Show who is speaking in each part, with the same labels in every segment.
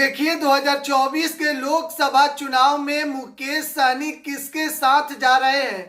Speaker 1: देखिए 2024 के लोकसभा चुनाव में मुकेश सहनी किसके साथ जा रहे हैं,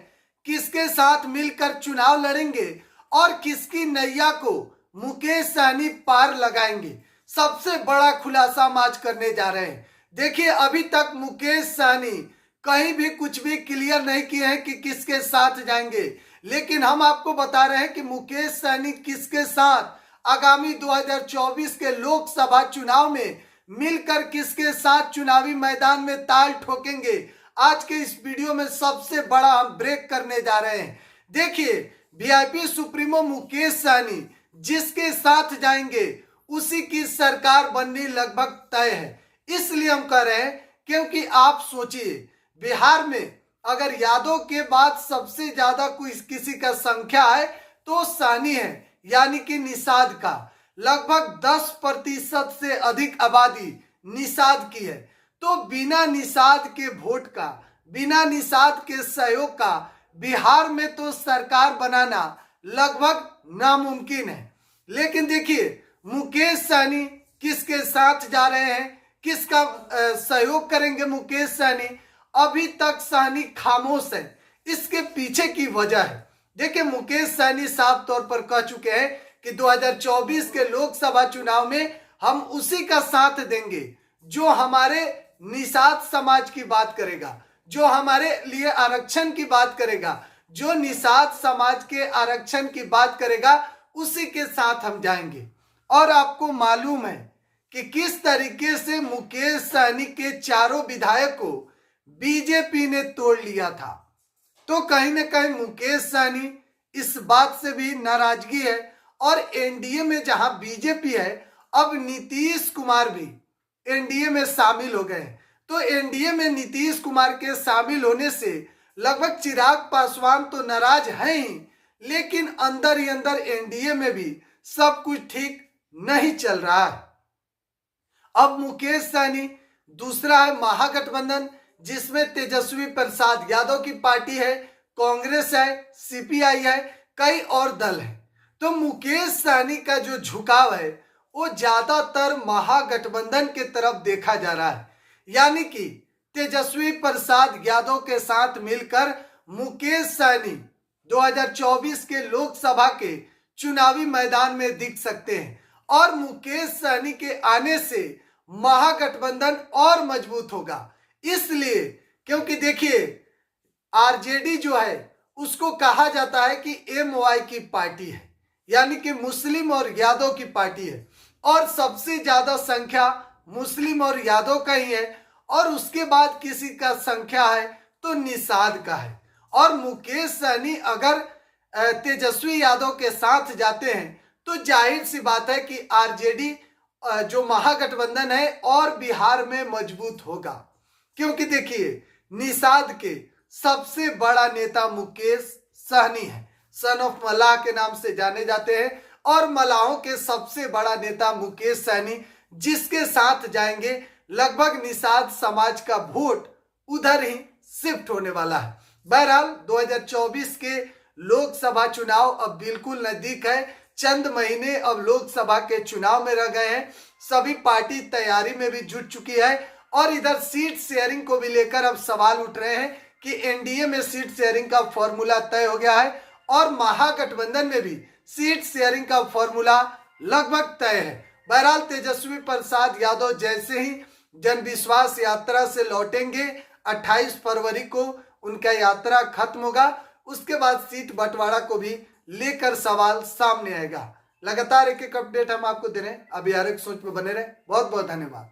Speaker 1: किसके साथ मिलकर चुनाव लड़ेंगे और किसकी नैया को मुकेश सहनी पार लगाएंगे, सबसे बड़ा खुलासा हम आज करने जा रहे हैं। देखिए अभी तक मुकेश सहनी कहीं भी कुछ भी क्लियर नहीं किए हैं कि किसके साथ जाएंगे, लेकिन हम आपको बता रहे हैं कि मुकेश सहनी किसके साथ आगामी 2024 के लोकसभा चुनाव में मिलकर किसके साथ चुनावी मैदान में ताल ठोकेंगे। आज के इस वीडियो में सबसे बड़ा हम ब्रेक करने जा रहे हैं। देखिए वीआईपी सुप्रीमो मुकेश सहनी जिसके साथ जाएंगे उसी की सरकार बननी लगभग तय है। इसलिए हम कह रहे हैं क्योंकि आप सोचिए बिहार में अगर यादव के बाद सबसे ज्यादा कोई किसी का संख्या है तो सहनी है, यानी कि निषाद का लगभग 10% से अधिक आबादी निषाद की है। तो बिना निषाद के वोट का, बिना निषाद के सहयोग का बिहार में तो सरकार बनाना लगभग नामुमकिन है। लेकिन देखिए मुकेश सहनी किसके साथ जा रहे हैं, किसका सहयोग करेंगे मुकेश सहनी, अभी तक सहनी खामोश है। इसके पीछे की वजह है, देखिए मुकेश सहनी साफ तौर पर कह चुके हैं कि 2024 के लोकसभा चुनाव में हम उसी का साथ देंगे जो हमारे निषाद समाज की बात करेगा, जो हमारे लिए आरक्षण की बात करेगा, जो निषाद समाज के आरक्षण की बात करेगा, उसी के साथ हम जाएंगे। और आपको मालूम है कि किस तरीके से मुकेश सहनी के चारों विधायक को बीजेपी ने तोड़ लिया था। तो कहीं ना कहीं मुकेश सहनी इस बात से भी नाराजगी है। और एनडीए में जहां बीजेपी है, अब नीतीश कुमार भी एनडीए में शामिल हो गए। तो एनडीए में नीतीश कुमार के शामिल होने से लगभग चिराग पासवान तो नाराज हैं ही, लेकिन अंदर ही अंदर एनडीए में भी सब कुछ ठीक नहीं चल रहा है। अब मुकेश सहनी, दूसरा है महागठबंधन जिसमें तेजस्वी प्रसाद यादव की पार्टी है, कांग्रेस है, सीपीआई है, कई और दल है। तो मुकेश सहनी का जो झुकाव है वो ज्यादातर महागठबंधन के तरफ देखा जा रहा है, यानी कि तेजस्वी प्रसाद यादव के साथ मिलकर मुकेश सहनी 2024 के लोकसभा के चुनावी मैदान में दिख सकते हैं। और मुकेश सहनी के आने से महागठबंधन और मजबूत होगा, इसलिए क्योंकि देखिए आरजेडी जो है उसको कहा जाता है कि एमवाई की पार्टी है, यानी कि मुस्लिम और यादव की पार्टी है, और सबसे ज्यादा संख्या मुस्लिम और यादव का ही है, और उसके बाद किसी का संख्या है तो निषाद का है। और मुकेश सहनी अगर तेजस्वी यादव के साथ जाते हैं तो जाहिर सी बात है कि आरजेडी जो महागठबंधन है और बिहार में मजबूत होगा। क्योंकि देखिए निषाद के सबसे बड़ा नेता मुकेश सहनी है, सन ऑफ मलाह के नाम से जाने जाते हैं, और मलाहों के सबसे बड़ा नेता मुकेश सहनी जिसके साथ जाएंगे लगभग निषाद समाज का वोट उधर ही शिफ्ट होने वाला है। बहरहाल 2024 के लोकसभा चुनाव अब बिल्कुल नजदीक है, चंद महीने अब लोकसभा के चुनाव में रह गए हैं। सभी पार्टी तैयारी में भी जुट चुकी है, और इधर सीट शेयरिंग को भी लेकर अब सवाल उठ रहे हैं कि एनडीए में सीट शेयरिंग का फॉर्मूला तय हो गया है और महागठबंधन में भी सीट शेयरिंग का फॉर्मूला लगभग तय है। बहरहाल तेजस्वी प्रसाद यादव जैसे ही जन विश्वास यात्रा से लौटेंगे, 28 फरवरी को उनका यात्रा खत्म होगा, उसके बाद सीट बंटवारा को भी लेकर सवाल सामने आएगा। लगातार एक एक अपडेट हम आपको दे रहे हैं। अभी हर एक सोच में बने रहे। बहुत बहुत धन्यवाद।